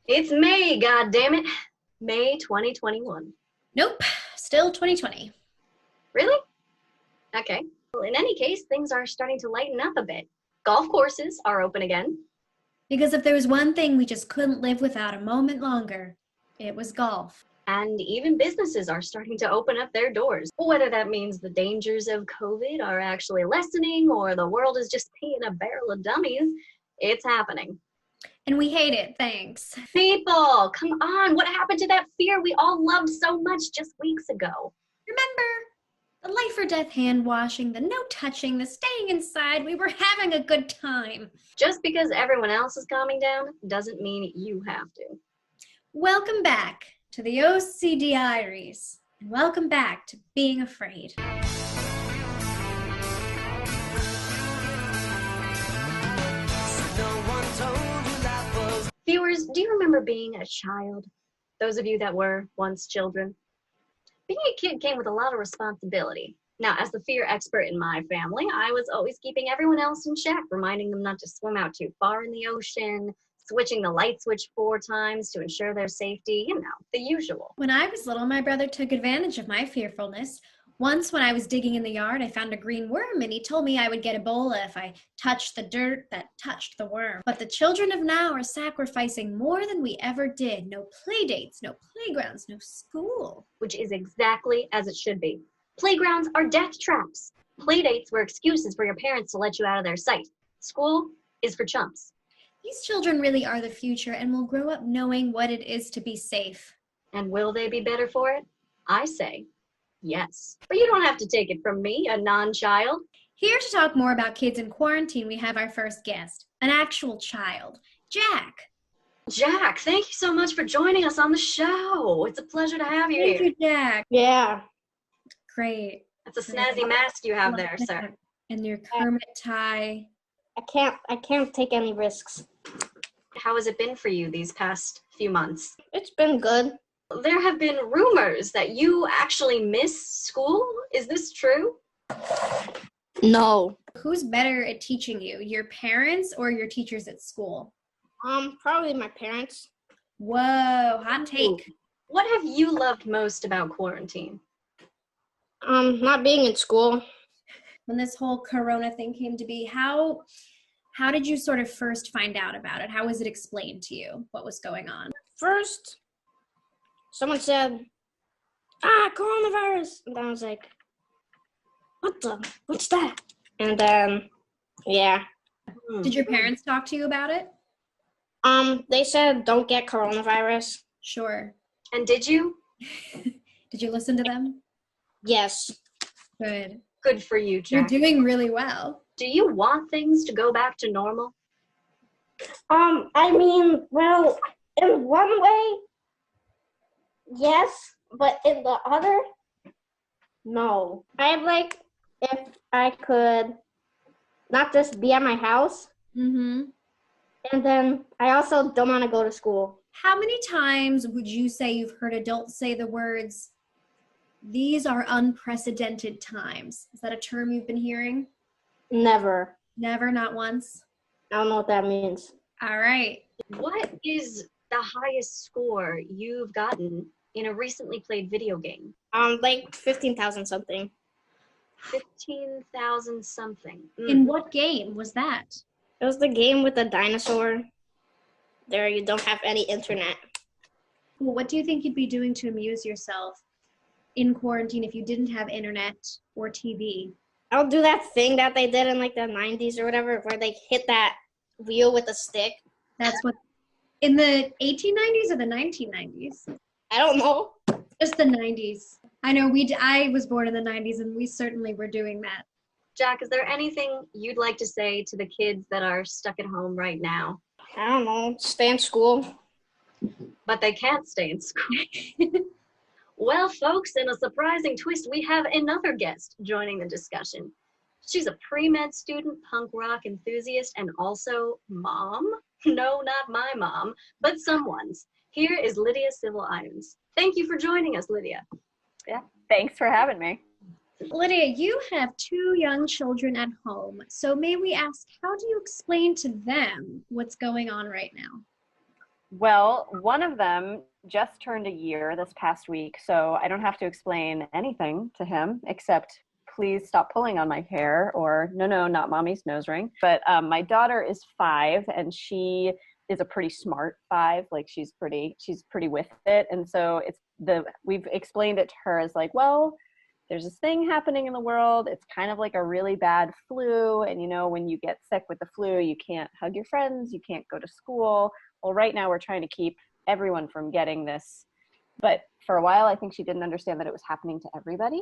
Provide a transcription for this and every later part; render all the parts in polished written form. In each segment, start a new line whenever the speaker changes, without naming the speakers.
It's May, goddammit. May 2021.
Nope, still 2020.
Really? Okay. Well, in any case, things are starting to lighten up a bit. Golf courses are open again.
Because if there was one thing we just couldn't live without a moment longer, it was golf.
And even businesses are starting to open up their doors. Whether that means the dangers of COVID are actually lessening or the world is just being a barrel of dummies, it's happening.
And we hate it, thanks.
People, come on. What happened to that fear we all loved so much just weeks ago?
Remember? The life or death hand washing, the no touching, the staying inside. We were having a good time.
Just because everyone else is calming down doesn't mean you have to.
Welcome back to the OCDiaries, and welcome back to being afraid.
Viewers, do you remember being a child? Those of you that were once children. Being a kid came with a lot of responsibility. Now, as the fear expert in my family, I was always keeping everyone else in check, reminding them not to swim out too far in the ocean, switching the light switch 4 times to ensure their safety, the usual.
When I was little, my brother took advantage of my fearfulness. Once when I was digging in the yard, I found a green worm, and he told me I would get Ebola if I touched the dirt that touched the worm. But the children of now are sacrificing more than we ever did. No play dates, no playgrounds, no school.
Which is exactly as it should be. Playgrounds are death traps. Playdates were excuses for your parents to let you out of their sight. School is for chumps.
These children really are the future and will grow up knowing what it is to be safe.
And will they be better for it? I say yes. But you don't have to take it from me, a non-child.
Here to talk more about kids in quarantine, we have our first guest, an actual child, Jack.
Jack, thank you so much for joining us on the show. It's a pleasure to have you
Thank
here.
you, Jack.
Yeah.
Great.
That's a snazzy mask you have there, sir.
And your Kermit tie.
I can't take any risks.
How has it been for you these past few months?
It's been good.
There have been rumors that you actually miss school. Is this true?
No.
Who's better at teaching you, your parents or your teachers at school?
Probably my parents.
Whoa, hot take.
What have you loved most about quarantine?
Not being in school.
When this whole corona thing came to be, how did you sort of first find out about it? How was it explained to you what was going on?
First, someone said, coronavirus. And then I was like, what's that? And then, yeah.
Did your parents talk to you about it?
They said don't get coronavirus.
Sure.
And did you?
Did you listen to them?
Yes.
Good.
Good for you, Jack.
You're doing really well.
Do you want things to go back to normal?
I mean, well, in one way, yes, but in the other, no. I'd like if I could not just be at my house.
Mm-hmm.
And then I also don't want to go to school.
How many times would you say you've heard adults say the words, "These are unprecedented times"? Is that a term you've been hearing?
Never.
Never, not once?
I don't know what that means.
All right.
What is the highest score you've gotten in a recently played video game?
Like 15,000 something.
15,000 something.
In what game was that?
It was the game with the dinosaur. There you don't have any internet.
Well, what do you think you'd be doing to amuse yourself in quarantine if you didn't have internet or TV?
I'll do that thing that they did in like the 90s or whatever, where they hit that wheel with a stick.
That's what, in the 1890s or the 1990s?
I don't know.
Just the 90s. I know I was born in the 90s and we certainly were doing that.
Jack, is there anything you'd like to say to the kids that are stuck at home right now?
I don't know. Stay in school.
But they can't stay in school. Well, folks, in a surprising twist, we have another guest joining the discussion. She's a pre-med student, punk rock enthusiast, and also mom. No, not my mom, but someone's. Here is Lydia Civil Irons. Thank you for joining us, Lydia.
Yeah, thanks for having me.
Lydia, you have 2 young children at home, so may we ask, how do you explain to them what's going on right now?
Well, one of them just turned a year this past week, so I don't have to explain anything to him except please stop pulling on my hair, or no, not mommy's nose ring. But my daughter is 5, and she is a pretty smart 5. Like she's pretty with it. And so we've explained it to her as like, well, there's this thing happening in the world. It's kind of like a really bad flu. And when you get sick with the flu, you can't hug your friends, you can't go to school. Well, right now we're trying to keep everyone from getting this. But for a while, I think she didn't understand that it was happening to everybody.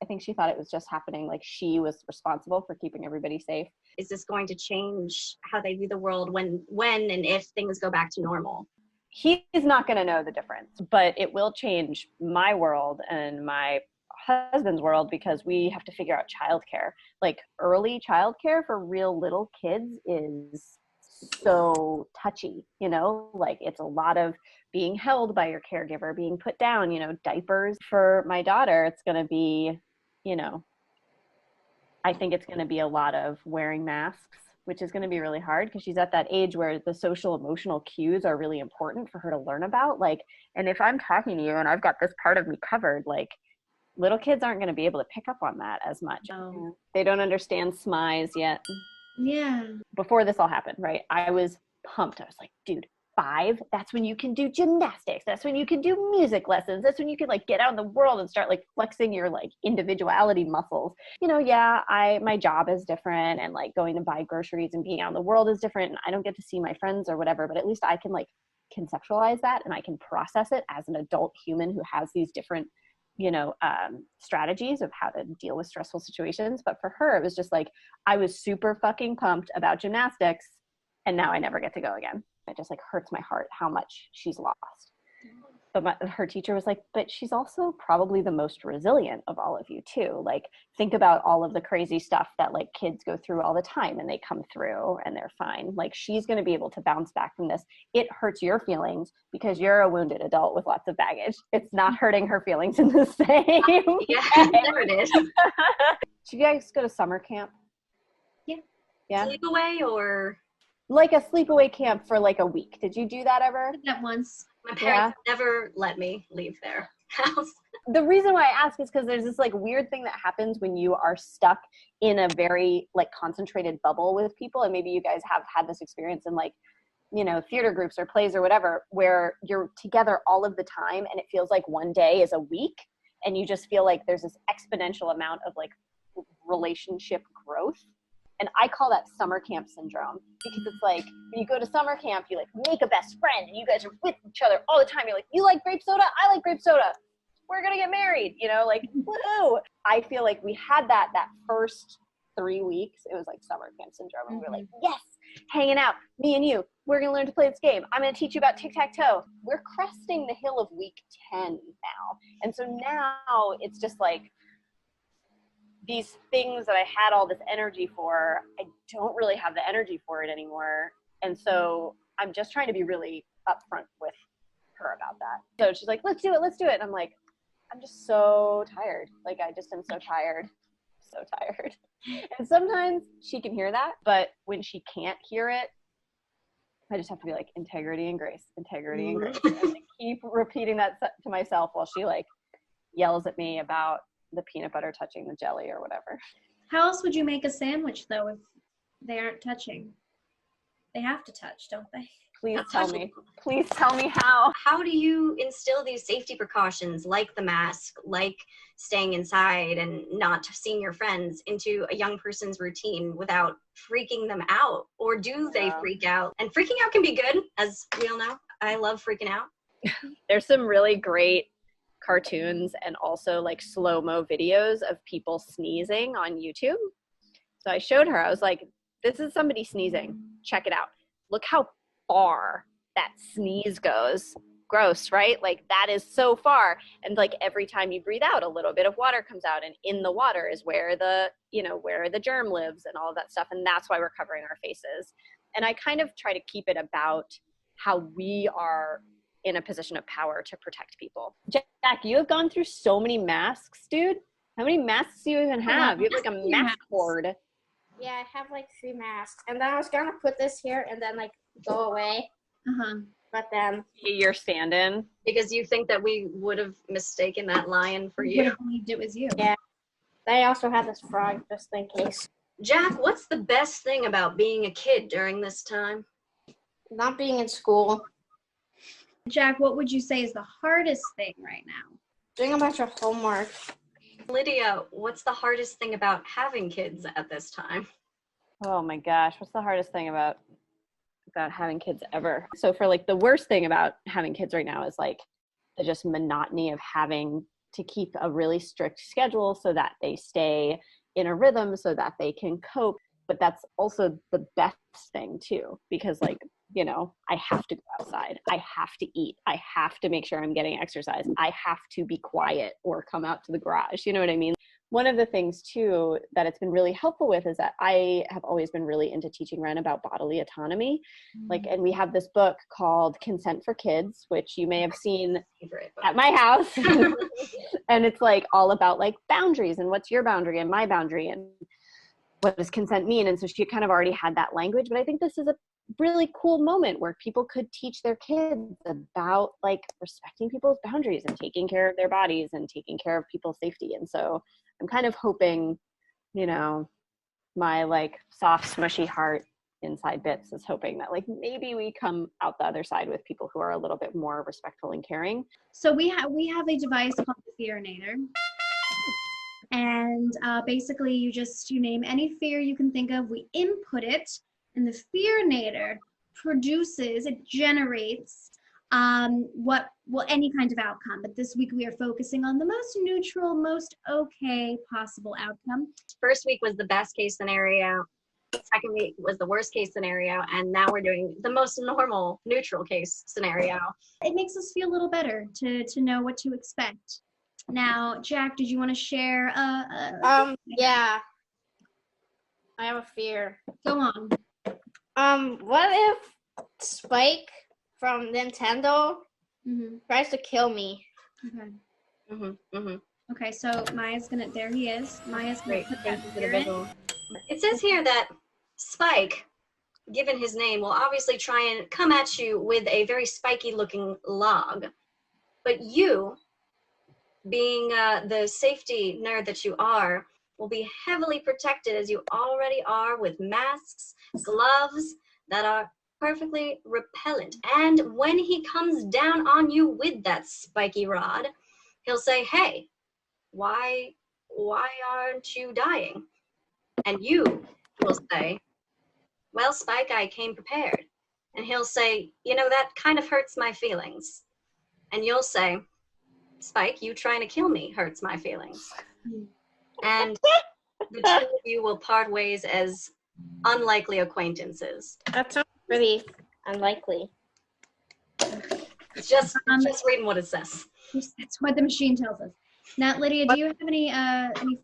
I think she thought it was just happening, like she was responsible for keeping everybody safe.
Is this going to change how they view the world when and if things go back to normal?
He's not going to know the difference, but it will change my world and my husband's world because we have to figure out childcare. Like early childcare for real little kids is so touchy, like it's a lot of being held by your caregiver, being put down, diapers. For my daughter, it's going to be, I think it's going to be a lot of wearing masks, which is going to be really hard because she's at that age where the social emotional cues are really important for her to learn about. Like, and if I'm talking to you and I've got this part of me covered, like little kids aren't going to be able to pick up on that as much.
Oh.
They don't understand smize yet.
Yeah.
Before this all happened, right? I was pumped. I was like, dude, 5, that's when you can do gymnastics. That's when you can do music lessons. That's when you can like get out in the world and start like flexing your like individuality muscles. My job is different and like going to buy groceries and being out in the world is different. And I don't get to see my friends or whatever, but at least I can like conceptualize that and I can process it as an adult human who has these different strategies of how to deal with stressful situations. But for her, it was just like, I was super fucking pumped about gymnastics and now I never get to go again. It just like hurts my heart how much she's lost. But her teacher was like, but she's also probably the most resilient of all of you too. Like think about all of the crazy stuff that like kids go through all the time and they come through and they're fine. Like she's going to be able to bounce back from this. It hurts your feelings because you're a wounded adult with lots of baggage. It's not hurting her feelings in the same.
Yeah, there it is.
Should you guys go to summer camp? Yeah.
Sleepaway or?
Like a sleepaway camp for like a week. Did you do that ever?
I did that once.
My parents never let me leave their house.
The reason why I ask is because there's this like weird thing that happens when you are stuck in a very like concentrated bubble with people. And maybe you guys have had this experience in like, theater groups or plays or whatever, where you're together all of the time and it feels like one day is a week. And you just feel like there's this exponential amount of like relationship growth. And I call that summer camp syndrome because it's like when you go to summer camp, you like make a best friend and you guys are with each other all the time. You're like, you like grape soda? I like grape soda. We're going to get married, like, woohoo. I feel like we had that first 3 weeks. It was like summer camp syndrome. And we were like, yes, hanging out, me and you. We're going to learn to play this game. I'm going to teach you about tic-tac-toe. We're cresting the hill of week 10 now. And so now it's just like, these things that I had all this energy for, I don't really have the energy for it anymore. And so I'm just trying to be really upfront with her about that. So she's like, let's do it. And I'm like, I'm just so tired. Like, I just am so tired. And sometimes she can hear that, but when she can't hear it, I just have to be like, integrity and grace. And I keep repeating that to myself while she like yells at me about the peanut butter touching the jelly or whatever.
How else would you make a sandwich though if they aren't touching? They have to touch, don't they?
Please tell me how.
How do you instill these safety precautions like the mask, like staying inside and not seeing your friends into a young person's routine without freaking them out? Or do they freak out? And freaking out can be good, as we all know. I love freaking out.
There's some really great cartoons and also like slow-mo videos of people sneezing on YouTube. So I showed her, I was like, this is somebody sneezing. Check it out. Look how far that sneeze goes. Gross, right? Like that is so far. And like every time you breathe out, a little bit of water comes out, and in the water is where the germ lives and all of that stuff. And that's why we're covering our faces. And I kind of try to keep it about how we are in a position of power to protect people. Jack, you have gone through so many masks, dude. How many masks do you even have? You have like a mask hoard.
Yeah, I have like 3 masks. And then I was gonna put this here and then like go away. but then
You're stand-in.
Because you think that we would have mistaken that lion for
Would
you.
have believed it was you.
Yeah. I also had this frog just in case.
Jack, what's the best thing about being a kid during this time?
Not being in school,
Jack, what would you say is the hardest thing right now?
doing a bunch of homework.
Lydia, what's the hardest thing about having kids at this time?
Oh my gosh, what's the hardest thing about having kids ever? So for like the worst thing about having kids right now is like the just monotony of having to keep a really strict schedule so that they stay in a rhythm so that they can cope. But that's also the best thing too, because like, you know, I have to go outside. I have to eat. I have to make sure I'm getting exercise. I have to be quiet or come out to the garage. You know what I mean? One of the things too that it's been really helpful with is that I have always been really into teaching Ren about bodily autonomy. Like, and we have this book called Consent for Kids, which you may have seen at my house. And it's like all about like boundaries and what's your boundary and my boundary and what does consent mean. And so she kind of already had that language, but I think this is a really cool moment where people could teach their kids about like respecting people's boundaries and taking care of their bodies and taking care of people's safety. And so I'm kind of hoping, you know, my like soft, smushy heart inside bits is hoping that like maybe we come out the other side with people who are a little bit more respectful and caring.
So we have a device called the Fearinator. And basically you name any fear you can think of, we input it, and the Fearinator generates any kind of outcome. But this week we are focusing on the most neutral, most okay possible outcome.
First week was the best case scenario. Second week was the worst case scenario. And now we're doing the most normal, neutral case scenario.
It makes us feel a little better to know what to expect. Now, Jack, did you want to share?
Yeah. I have a fear.
Go on.
What if Spike from Nintendo tries to kill me?
Okay. Okay, so Maya's gonna. There he is. Maya's gonna put that fear in.
It says here that Spike, given his name, will obviously try and come at you with a very spiky-looking log, but you, being the safety nerd that you are, will be heavily protected as you already are with masks, gloves that are perfectly repellent. And when he comes down on you with that spiky rod, he'll say, "Hey, why aren't you dying?" And you will say, "Well, Spike, I came prepared." And he'll say, "You know, that kind of hurts my feelings." And you'll say, "Spike, you trying to kill me hurts my feelings." And the two of you will part ways as unlikely acquaintances.
That sounds pretty unlikely.
Just reading what it says.
That's what the machine tells us. Now, Lydia, do you have any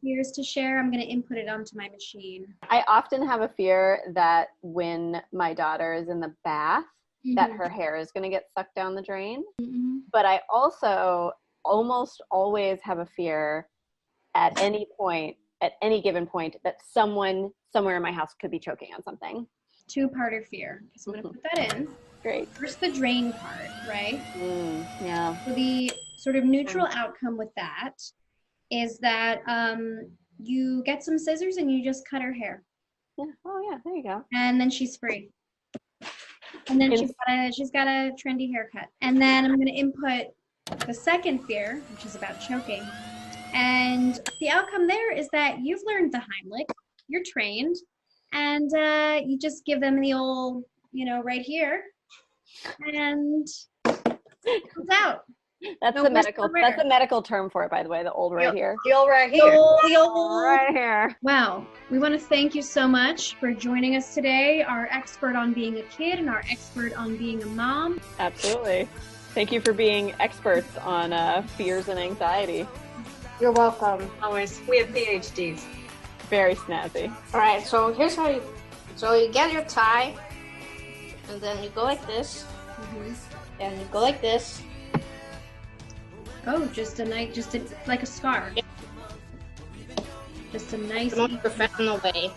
fears to share? I'm going to input it onto my machine.
I often have a fear that when my daughter is in the bath, that her hair is going to get sucked down the drain. But I also almost always have a fear at any given point, that someone somewhere in my house could be choking on something.
Two-parter fear. So I'm going to put that in.
Great.
First, the drain part, right?
Yeah.
So the sort of neutral outcome with that is that you get some scissors and you just cut her hair.
Yeah. Oh yeah, there you go.
And then she's free. And then she's got a trendy haircut. And then I'm going to input the second fear, which is about choking. And the outcome there is that you've learned the Heimlich, you're trained, and you just give them the old, right here, and it comes out.
That's the medical term for it, by the way, the old right here.
The old right here.
The old
right here.
Wow. We want to thank you so much for joining us today, our expert on being a kid and our expert on being a mom.
Absolutely. Thank you for being experts on fears and anxiety.
You're welcome.
Always. We have PhDs.
Very snazzy.
All right, so here's how you get your tie, and then you go like this, and you go like this.
Oh, like a scarf.
Yeah.
Just a nice,
the most professional way.